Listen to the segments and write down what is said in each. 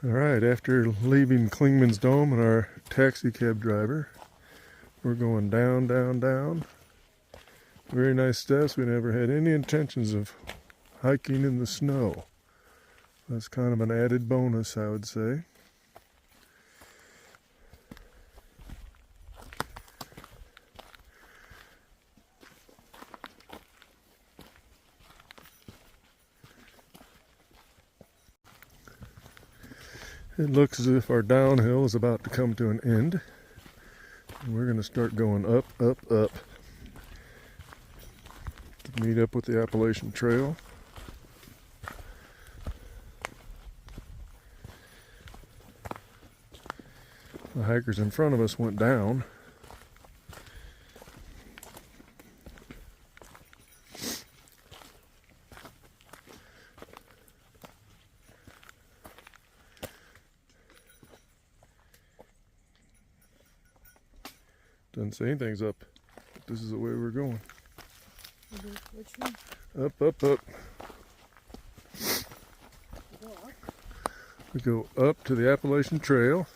All right, after leaving Clingmans Dome and our taxi cab driver, we're going down, down, down. Very nice steps. We never had any intentions of hiking in the snow. That's kind of an added bonus, I would say. It looks as if our downhill is about to come to an end. And we're going to start going up, up, up to meet up with the Appalachian Trail. The hikers in front of us went down. Doesn't say anything's up, but this is the way we're going. Which one? Up, up, up. Go up. We go up to the Appalachian Trail.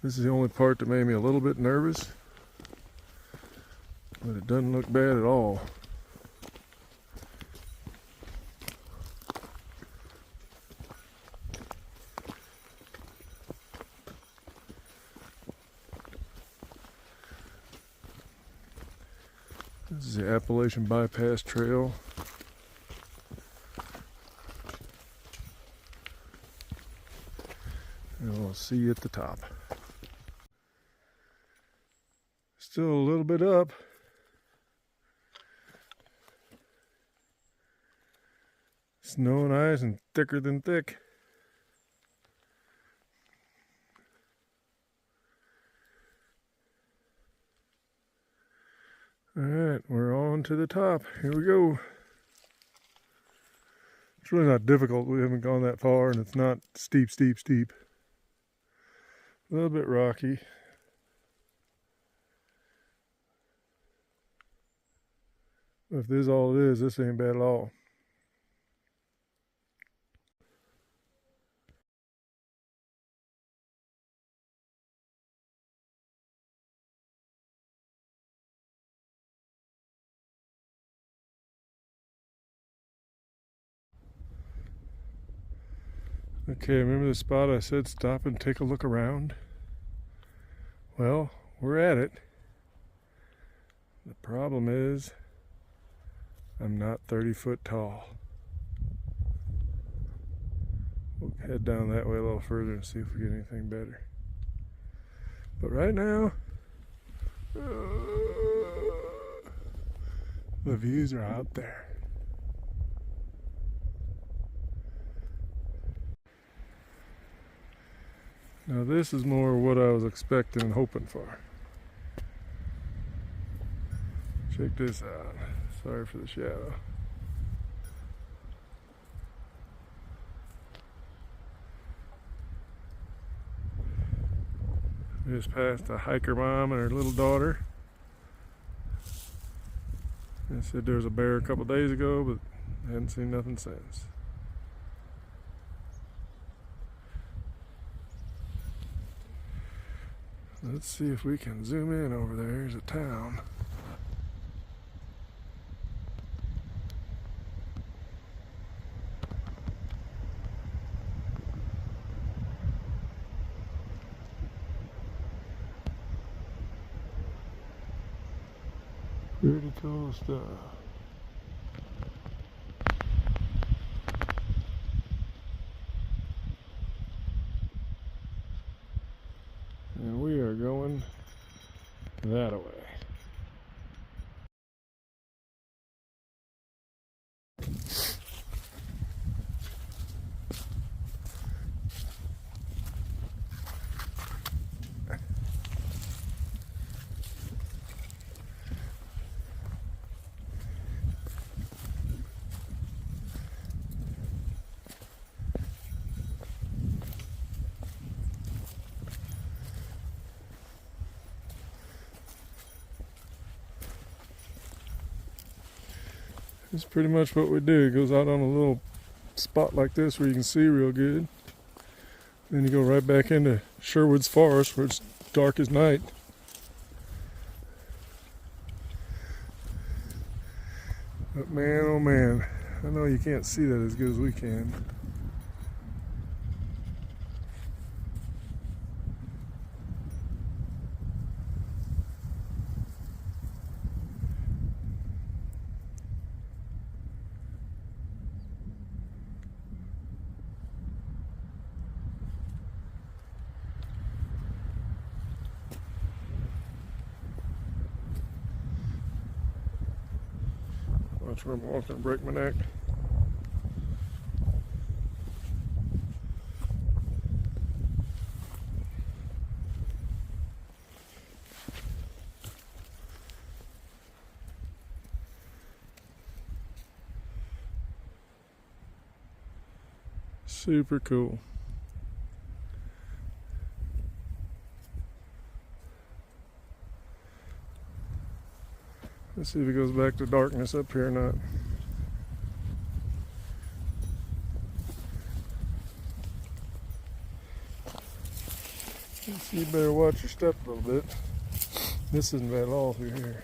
This is the only part that made me a little bit nervous, but it doesn't look bad at all. This is the Appalachian Bypass Trail. And we'll see you at the top. Still a little bit up. Snow and ice and thicker than thick. Alright, we're on to the top. Here we go. It's really not difficult. We haven't gone that far and it's not steep, steep, steep. A little bit rocky. But if this is all it is, this ain't bad at all. Okay, remember the spot I said stop and take a look around? Well, we're at it. The problem is, I'm not 30 foot tall. We'll head down that way a little further and see if we get anything better. But right now, the views are out there. Now this is more what I was expecting and hoping for. Check this out. Sorry for the shadow. We just passed a hiker mom and her little daughter. They said there was a bear a couple days ago, but I hadn't seen nothing since. Let's see if we can zoom in over there. There's a town. Pretty cool stuff. And we are going that way. It's pretty much what we do. It goes out on a little spot like this where you can see real good. Then you go right back into Sherwood's Forest where it's dark as night. But man, oh man, I know you can't see that as good as we can. Watch where I'm walking and break my neck. Super cool. Let's see if it goes back to darkness up here or not. So you better watch your step a little bit. This isn't bad at all through here.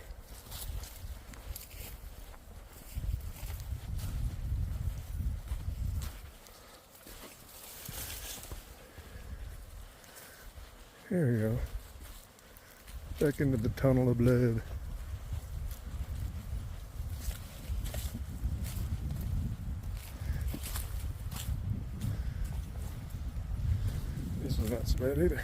There we go. Back into the tunnel of blood. This one's not so bad either.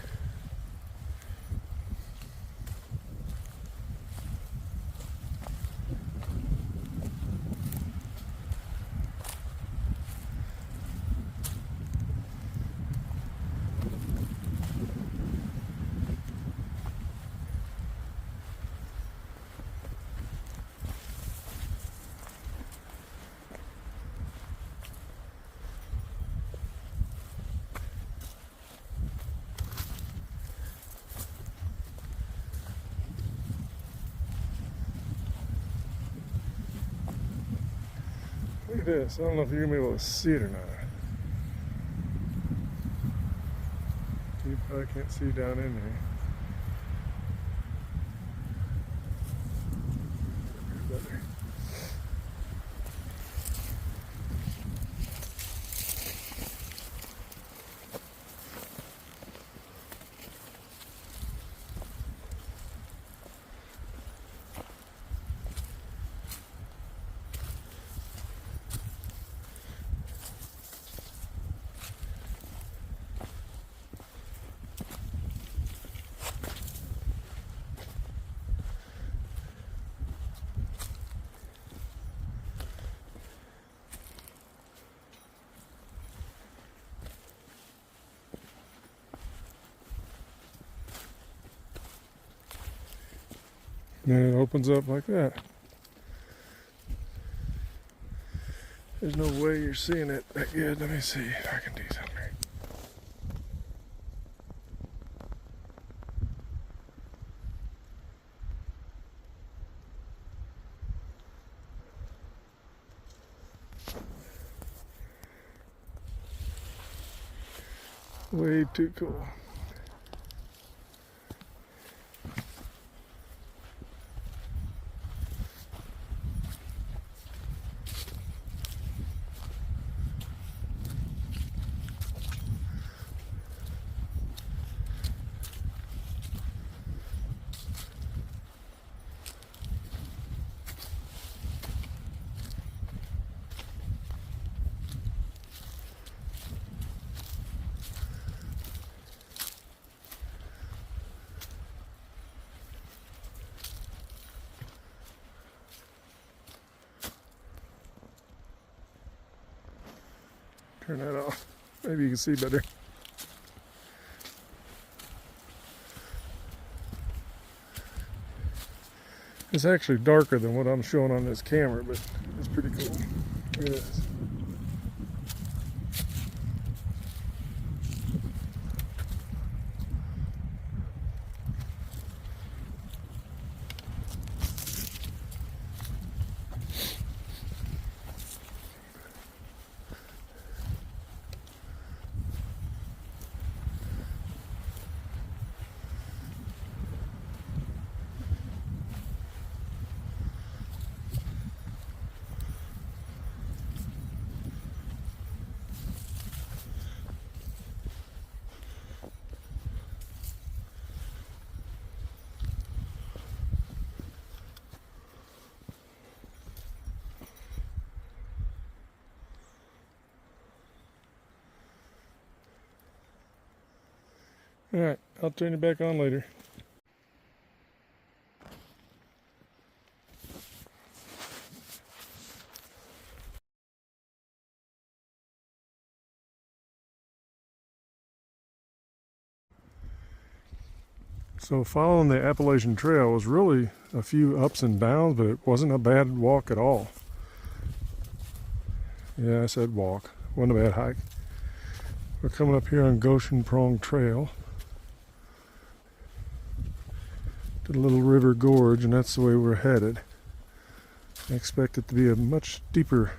Look at this. I don't know if you're going to be able to see it or not. You probably can't see down in there. Better. And it opens up like that. There's no way you're seeing it that good. Let me see if I can do something. Way too cool. Turn that off. Maybe you can see better. It's actually darker than what I'm showing on this camera, but it's pretty cool. Look at this. Alright, I'll turn you back on later. So following the Appalachian Trail was really a few ups and downs, but it wasn't a bad walk at all. Yeah, I said walk. Wasn't a bad hike. We're coming up here on Goshen Prong Trail to the Little River Gorge, and that's the way we're headed. I expect it to be a much steeper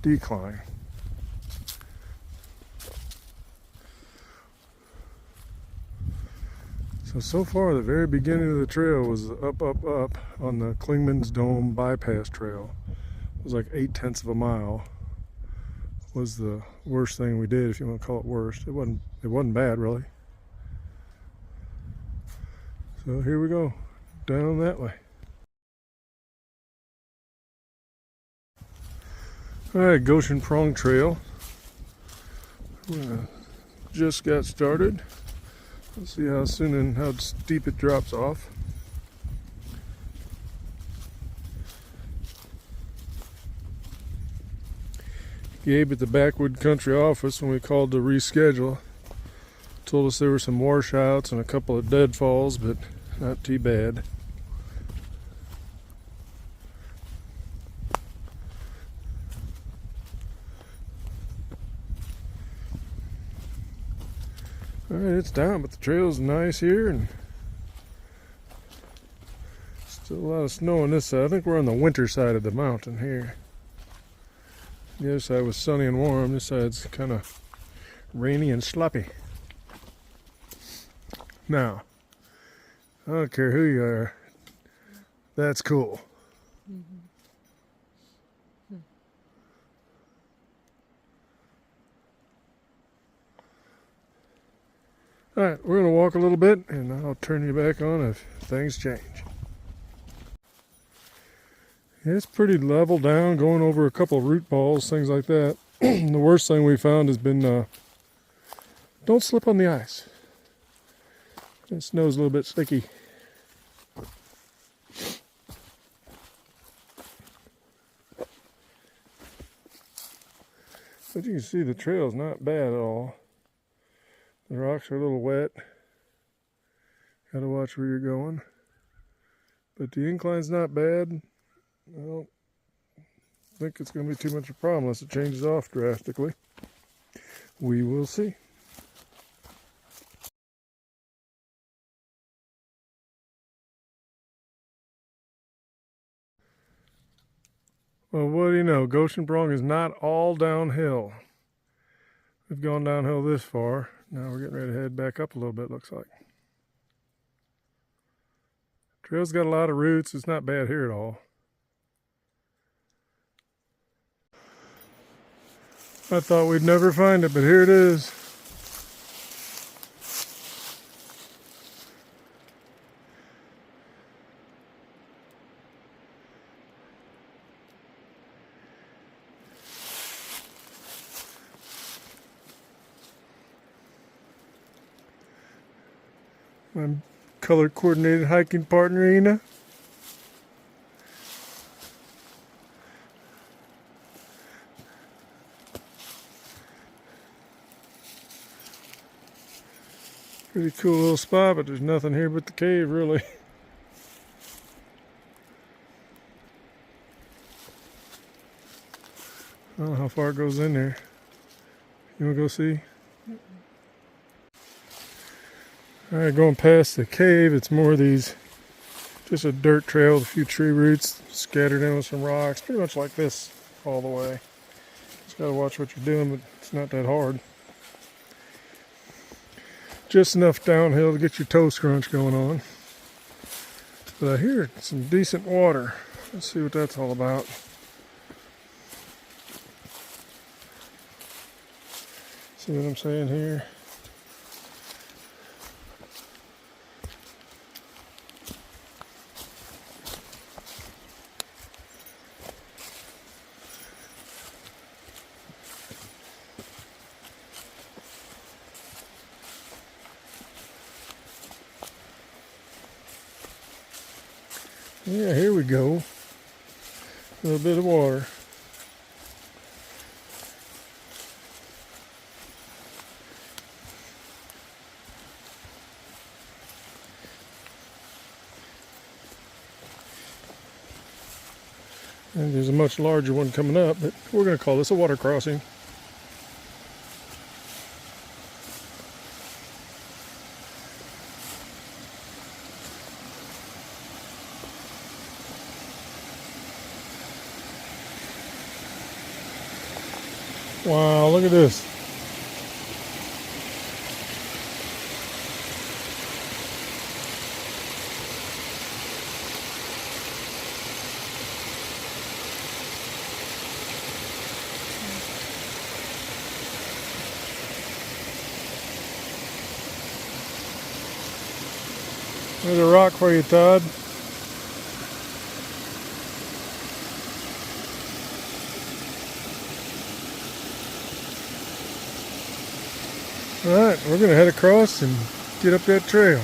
decline. So far, the very beginning of the trail was up on the Clingmans Dome bypass trail. It was like 8/10 of a mile. Was the worst thing we did, if you want to call it worst. It wasn't bad, really. So here we go, down that way. All right, Goshen Prong Trail. Just got started. Let's see how soon and how steep it drops off. Gabe at the Backwood Country office, when we called to reschedule, told us there were some washouts and a couple of deadfalls, but not too bad. Alright, it's down, but the trail's nice here, and still a lot of snow on this side. I think we're on the winter side of the mountain here. The other side was sunny and warm. This side's kind of rainy and sloppy. Now, I don't care who you are, that's cool. Alright, we're going to walk a little bit, and I'll turn you back on if things change. It's pretty level down, going over a couple of root balls, things like that. The worst thing we found has been don't slip on the ice. The snow's a little bit sticky. But you can see the trail's not bad at all. The rocks are a little wet. Gotta watch where you're going. But the incline's not bad. I don't think it's going to be too much of a problem unless it changes off drastically. We will see. Well, what do you know? Goshen Prong is not all downhill. We've gone downhill this far. Now we're getting ready to head back up a little bit, looks like. Trail's got a lot of roots. It's not bad here at all. I thought we'd never find it, but here it is. My color coordinated hiking partner, Ina. Pretty cool little spot, but there's nothing here but the cave, really. I don't know how far it goes in there. You want to go see? Alright, going past the cave, it's more of these, just a dirt trail with a few tree roots scattered in with some rocks. Pretty much like this all the way. Just gotta watch what you're doing, but it's not that hard. Just enough downhill to get your toe scrunch going on. But I hear some decent water. Let's see what that's all about. See what I'm saying here? Yeah, here we go. A little bit of water. And there's a much larger one coming up, but we're going to call this a water crossing. Wow, look at this. There's a rock for you, Todd. Alright, we're going to head across and get up that trail.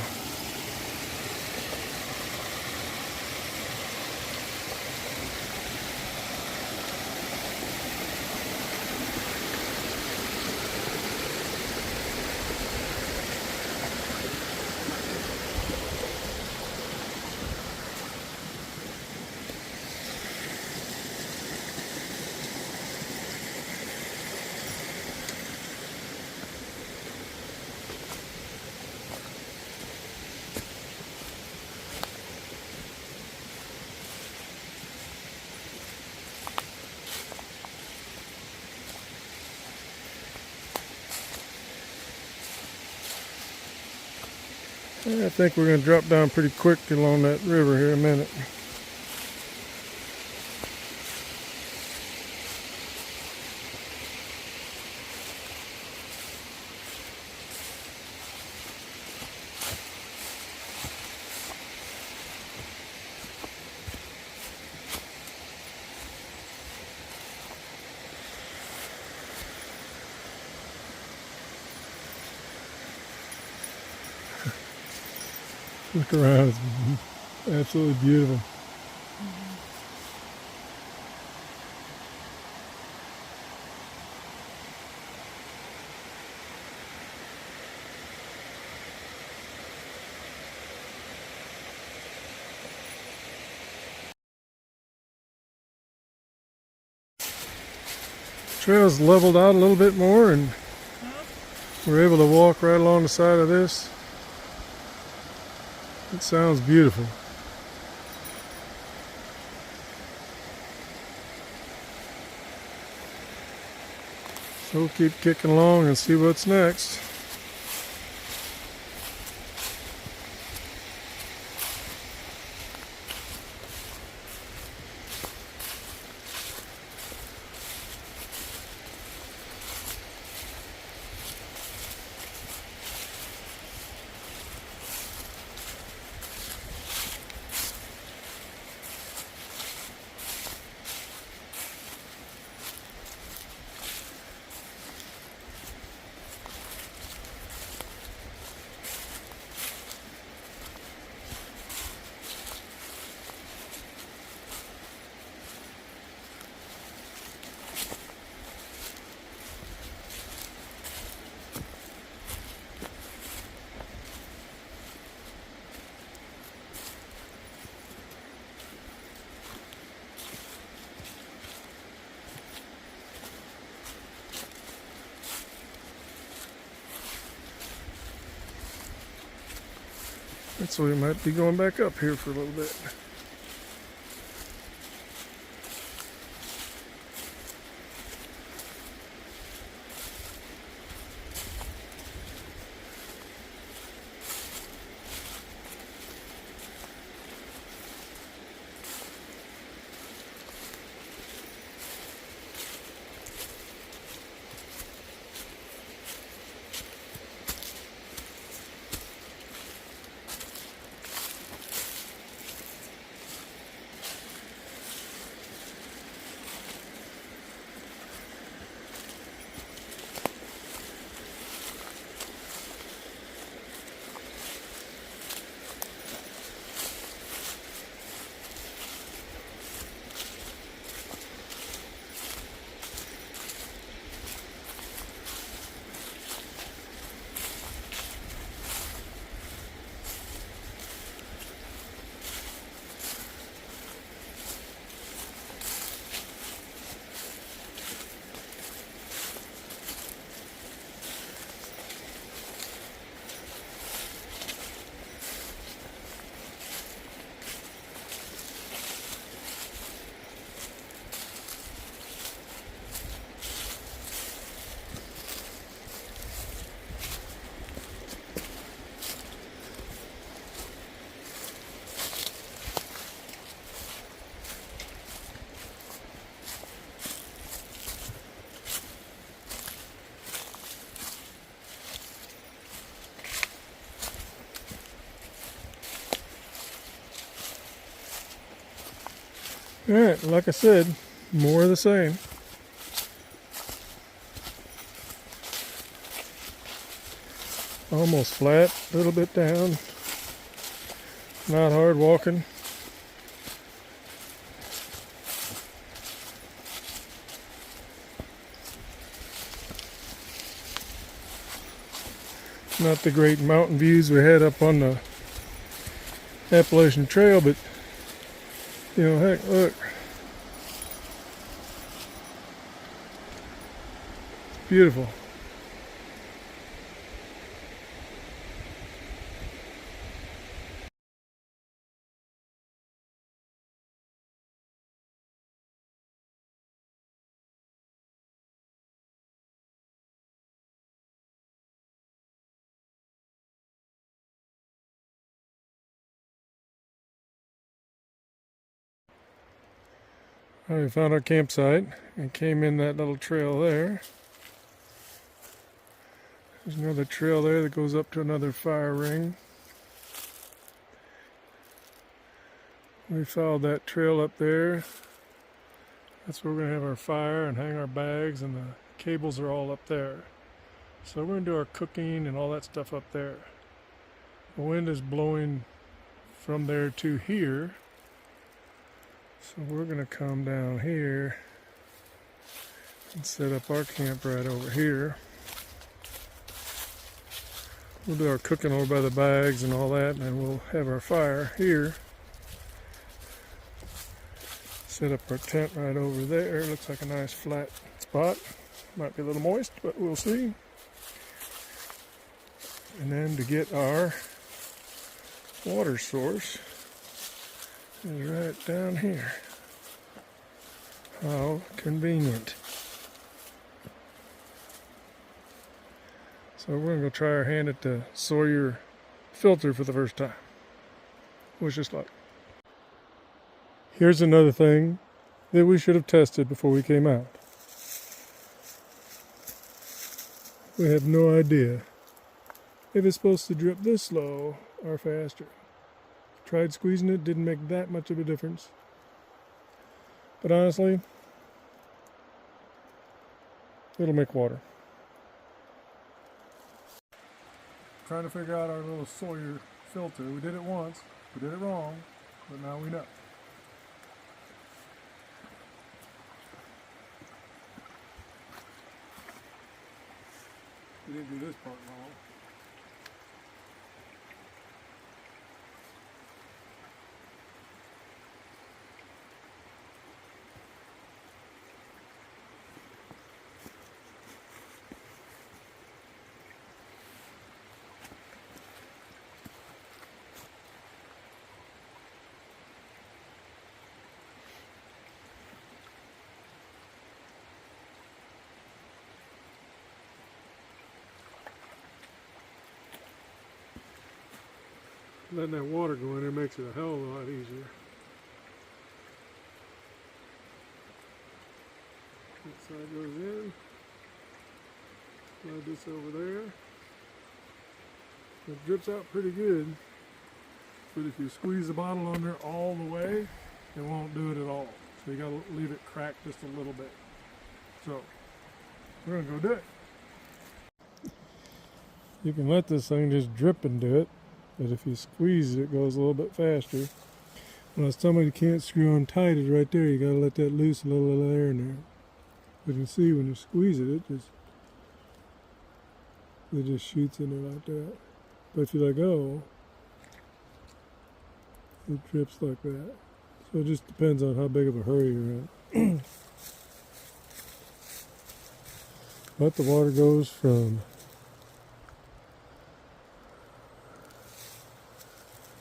I think we're going to drop down pretty quick along that river here in a minute. Look around, it's absolutely beautiful. Trail's leveled out a little bit more and we're able to walk right along the side of this. It sounds beautiful. So we'll keep kicking along and see what's next. So we might be going back up here for a little bit. Alright, like I said, more of the same. Almost flat, a little bit down. Not hard walking. Not the great mountain views we had up on the Appalachian Trail, but you know, heck, look. It's beautiful. We found our campsite and came in that little trail there. There's another trail there that goes up to another fire ring. We followed that trail up there. That's where we're going to have our fire and hang our bags, and the cables are all up there. So we're going to do our cooking and all that stuff up there. The wind is blowing from there to here. So we're going to come down here and set up our camp right over here. We'll do our cooking over by the bags and all that, and then we'll have our fire here. Set up our tent right over there. Looks like a nice flat spot. Might be a little moist, but we'll see. And then to get our water source is right down here. How convenient. So we're going to go try our hand at the Sawyer filter for the first time. Wish us luck. Here's another thing that we should have tested before we came out. We have no idea if it's supposed to drip this slow or faster. Tried squeezing it, didn't make that much of a difference. But honestly, it'll make water. Trying to figure out our little Sawyer filter. We did it once, we did it wrong, but now we know. We didn't do this part wrong. Letting that water go in there makes it a hell of a lot easier. That side goes in. Slide this over there. It drips out pretty good, but if you squeeze the bottle on there all the way, it won't do it at all. So you gotta leave it cracked just a little bit. So we're gonna go do it. You can let this thing just drip into it. But if you squeeze it, it goes a little bit faster. When I was telling you you can't screw on tight, it's right there. You gotta let that loose, a little air in there. But you can see when you squeeze it, it just shoots in there like that. But if you let go, it drips like that. So it just depends on how big of a hurry you're in. But the water goes from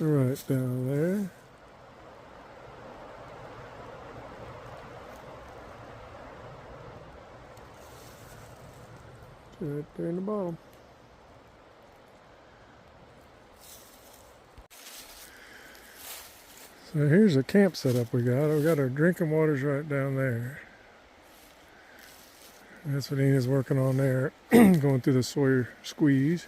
right down there. Right there in the bottom. So here's the camp setup we got. We got our drinking waters right down there. That's what Ina's working on there, going through the Sawyer squeeze.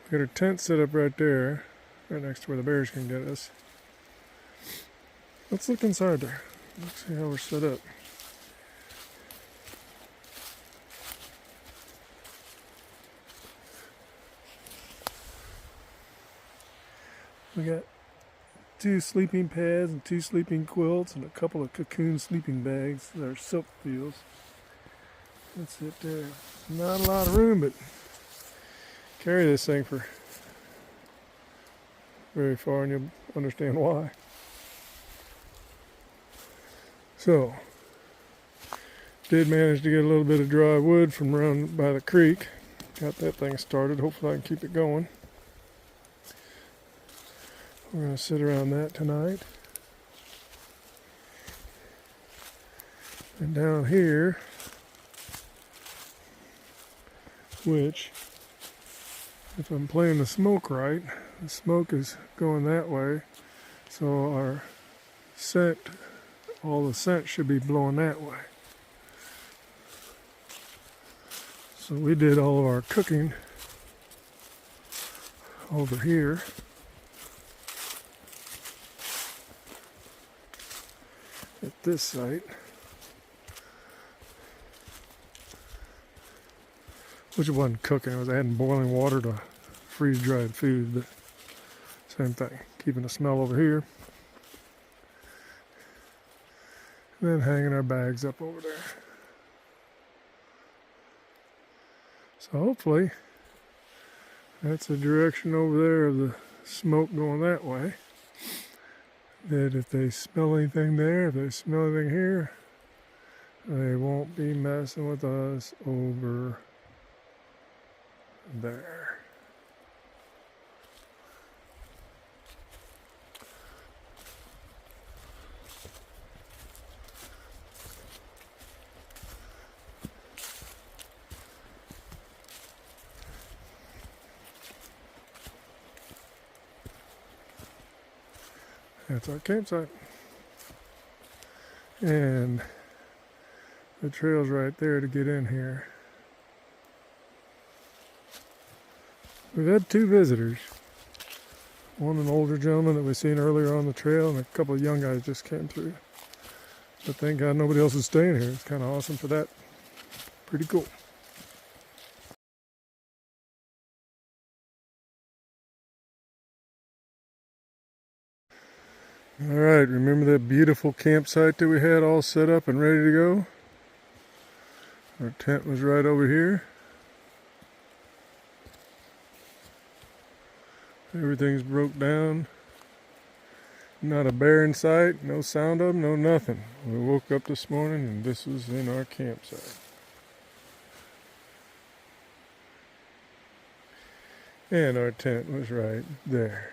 We got our tent set up right there, right next to where the bears can get us. Let's look inside there. Let's see how we're set up. We got 2 sleeping pads and 2 sleeping quilts and a couple of cocoon sleeping bags. They're silk feels. That's it there. Not a lot of room, but carry this thing for very far and you'll understand why. So, did manage to get a little bit of dry wood from around by the creek. Got that thing started. Hopefully I can keep it going. We're going to sit around that tonight. And down here, which, if I'm playing the smoke right, the smoke is going that way. So our scent, all the scent should be blowing that way. So we did all of our cooking over here. At this site, which wasn't cooking, I was adding boiling water to freeze dried food, but same thing, keeping the smell over here. And then hanging our bags up over there. So hopefully that's the direction over there of the smoke going that way. That if they smell anything there, if they smell anything here, they won't be messing with us over there. That's our campsite. And the trail's right there to get in here. We've had 2 visitors. One, an older gentleman that we seen earlier on the trail, and a couple of young guys just came through. But thank God nobody else is staying here. It's kind of awesome for that. Pretty cool. All right, remember that beautiful campsite that we had all set up and ready to go? Our tent was right over here. Everything's broke down. Not a bear in sight, no sound of them, no nothing. We woke up this morning and this was in our campsite. And our tent was right there.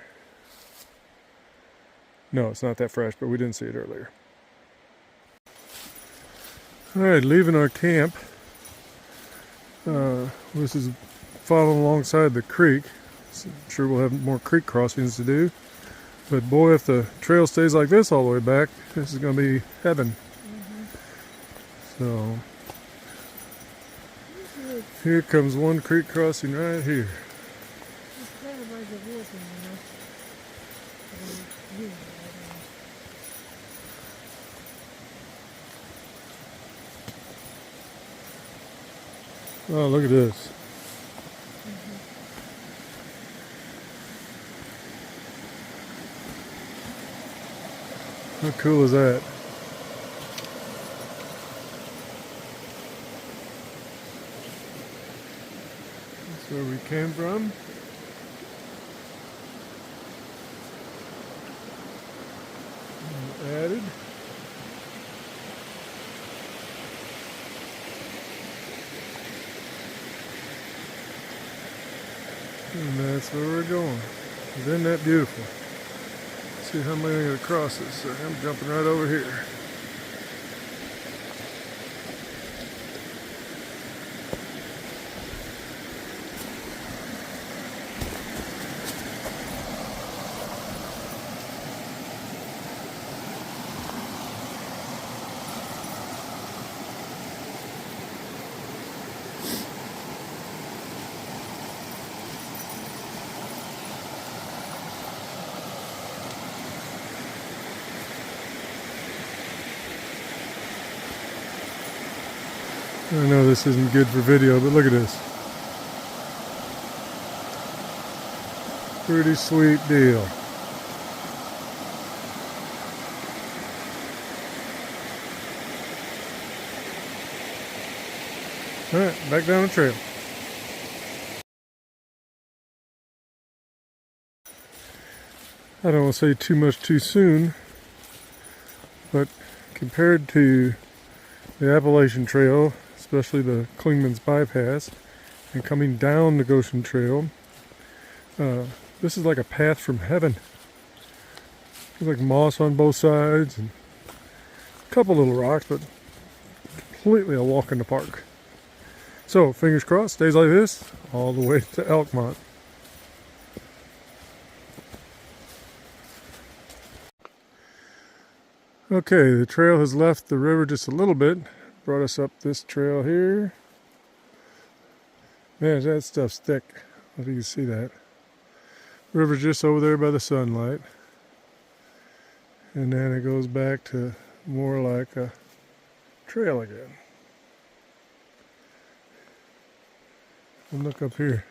No, it's not that fresh, but we didn't see it earlier. All right, leaving our camp. This is following alongside the creek. So I'm sure we'll have more creek crossings to do. But boy, if the trail stays like this all the way back, this is going to be heaven. So here comes one creek crossing right here. Oh, look at this. How cool is that? That's where we came from. And added. And that's where we're going. Isn't that beautiful? Let's see how many are going to cross this. I'm jumping right over here. I know this isn't good for video, but look at this. Pretty sweet deal. Alright, back down the trail. I don't want to say too much too soon, but compared to the Appalachian Trail, especially the Clingmans bypass, and coming down the Goshen Trail, this is like a path from heaven. There's like moss on both sides and a couple little rocks, but completely a walk in the park. So, fingers crossed, stays like this all the way to Elkmont. Okay, the trail has left the river just a little bit. Brought us up this trail here. Man, that stuff's thick. I don't know if you can see that. River's just over there by the sunlight. And then it goes back to more like a trail again. And look up here.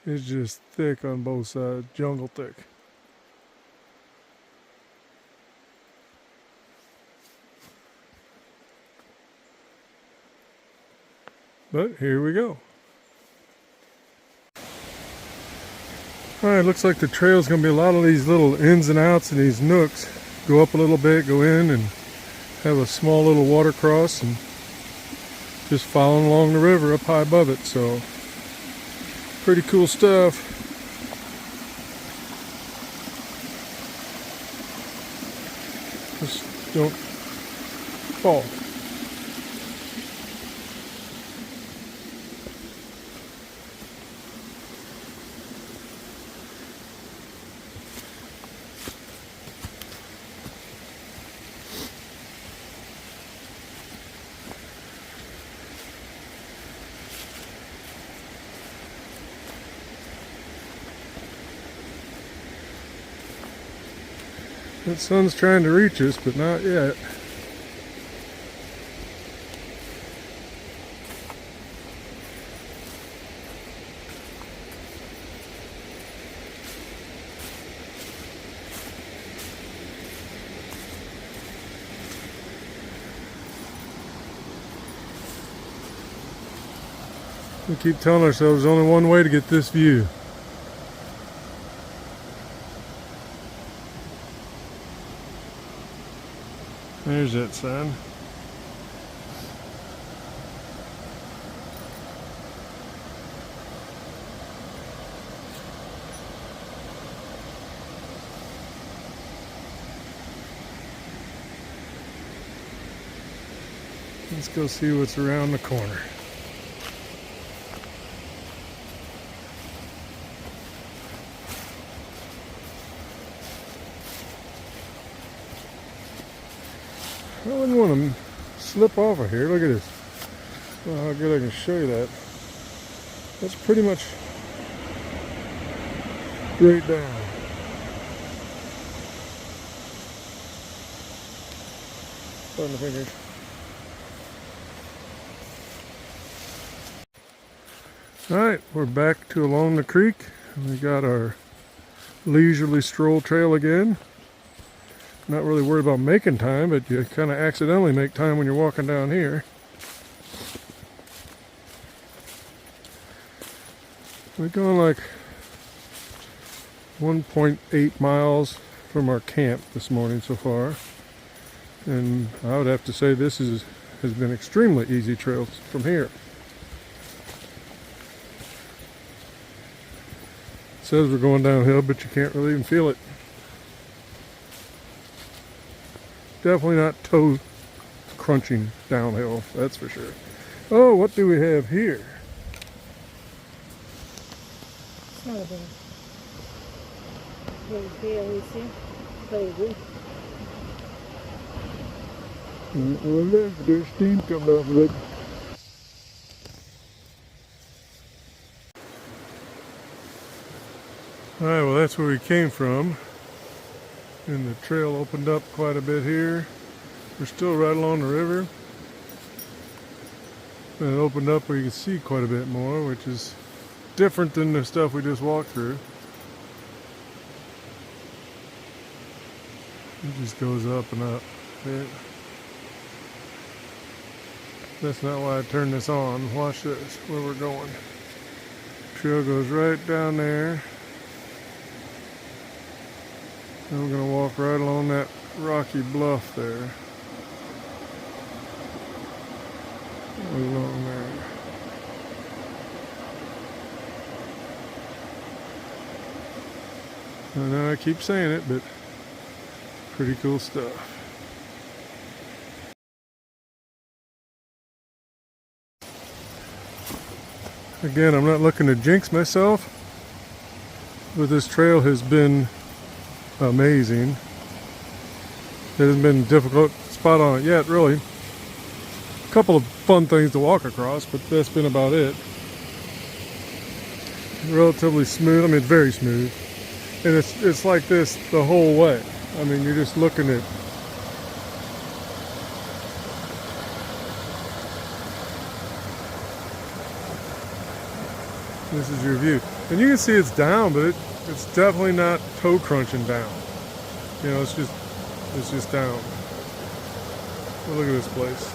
It's just thick on both sides, jungle thick. But here we go. Alright, looks like the trail's going to be a lot of these little ins and outs and these nooks. Go up a little bit, go in, and have a small little water cross, and just following along the river up high above it. So, pretty cool stuff. Just don't fall. The sun's trying to reach us, but not yet. We keep telling ourselves there's only one way to get this view. There's that sign. Let's go see what's around the corner. I wouldn't want to slip off of here. Look at this. I don't know how good I can show you that. That's pretty much straight down. On the fingers. Alright, we're back to along the creek. We got our leisurely stroll trail again. Not really worried about making time, but you kind of accidentally make time when you're walking down here. We're going like 1.8 miles from our camp this morning so far. And I would have to say this has been extremely easy trail from here. It says we're going downhill, but you can't really even feel it. Definitely not toe crunching downhill, that's for sure. Oh, what do we have here? It's not a bad. Very fair, you see? Very good. Well, there's steam coming off of it. Alright, well that's where we came from. And the trail opened up quite a bit here. We're still right along the river. And it opened up where you can see quite a bit more, which is different than the stuff we just walked through. It just goes up and up. That's not why I turned this on. Watch this, where we're going. Trail goes right down there. And we're gonna walk right along that rocky bluff there. Along there. I know I keep saying it, but pretty cool stuff. Again, I'm not looking to jinx myself, but this trail has been amazing. It hasn't been a difficult spot on it yet, really. A couple of fun things to walk across, but that's been about it. Relatively smooth. I mean, it's very smooth, and it's like this the whole way. I mean, you're just looking at. This is your view, and you can see it's down, but it's definitely not toe crunching down. You know, it's just down. Well, look at this place.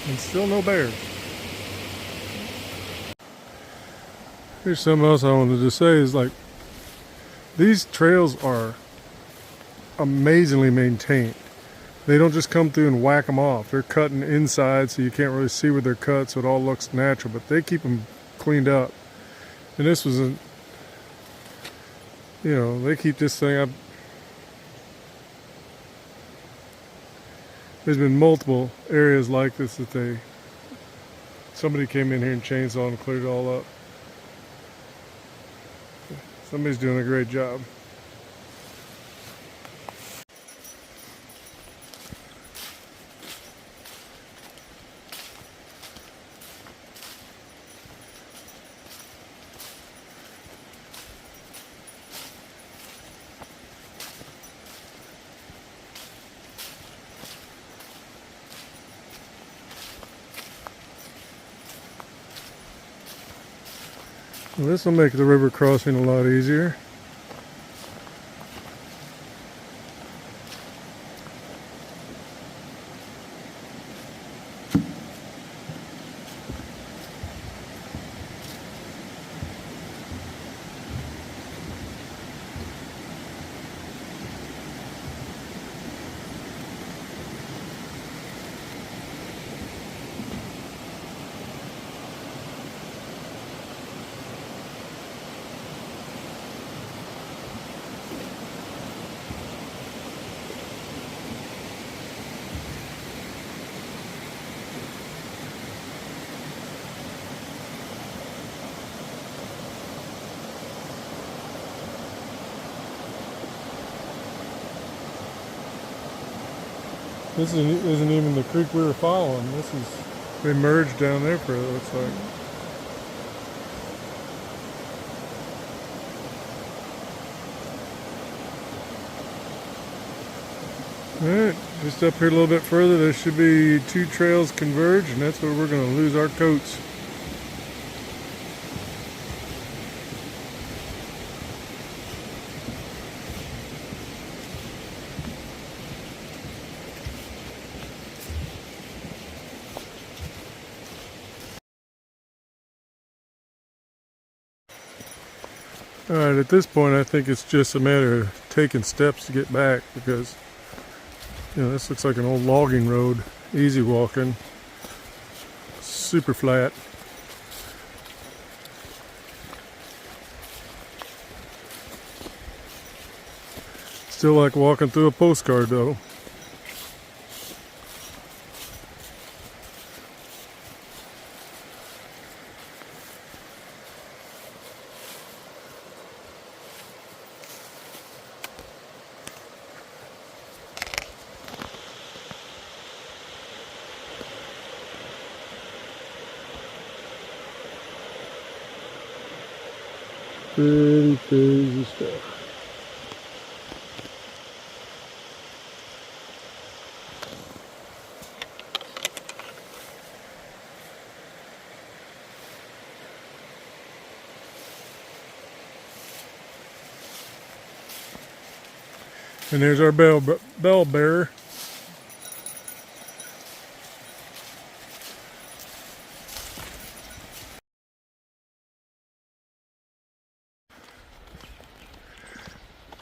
And still no bears. Here's something else I wanted to say is like, these trails are amazingly maintained. They don't just come through and whack them off. They're cutting inside so you can't really see where they're cut, so it all looks natural, but they keep them cleaned up. And this was you know, they keep this thing up. There's been multiple areas like this that somebody came in here and chainsawed and cleared it all up. Somebody's doing a great job. Well, this will make the river crossing a lot easier. This isn't even the creek we were following. They merged down there for it looks like. Alright, just up here a little bit further, there should be two trails converge, and that's where we're going to lose our coats. Alright, at this point I think it's just a matter of taking steps to get back, because you know, this looks like an old logging road, easy walking, super flat. Still like walking through a postcard though. Pretty crazy stuff. And there's our bell bearer.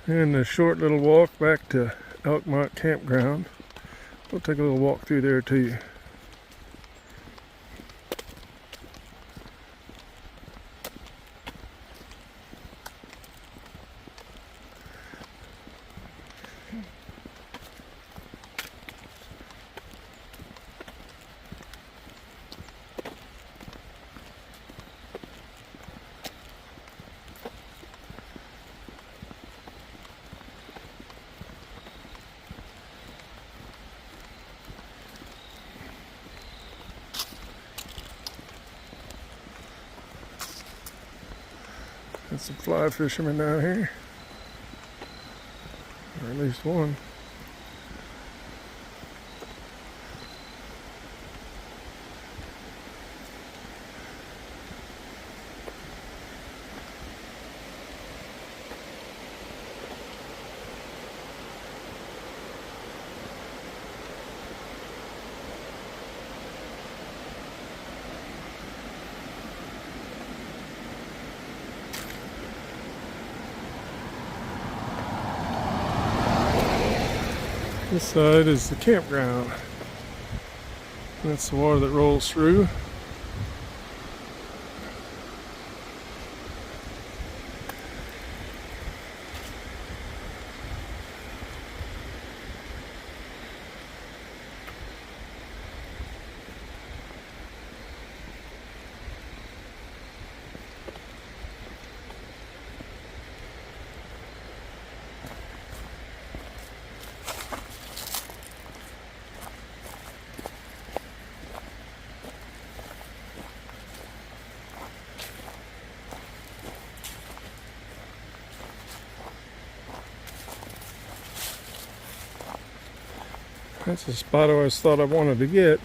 And a short little walk back to Elkmont Campground. We'll take a little walk through there too. There's some fly fishermen down here, or at least one. This side is the campground. That's the water that rolls through. That's a spot I always thought I wanted to get.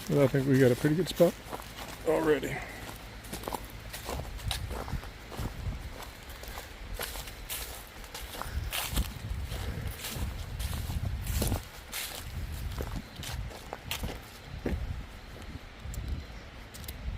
But I think we got a pretty good spot already.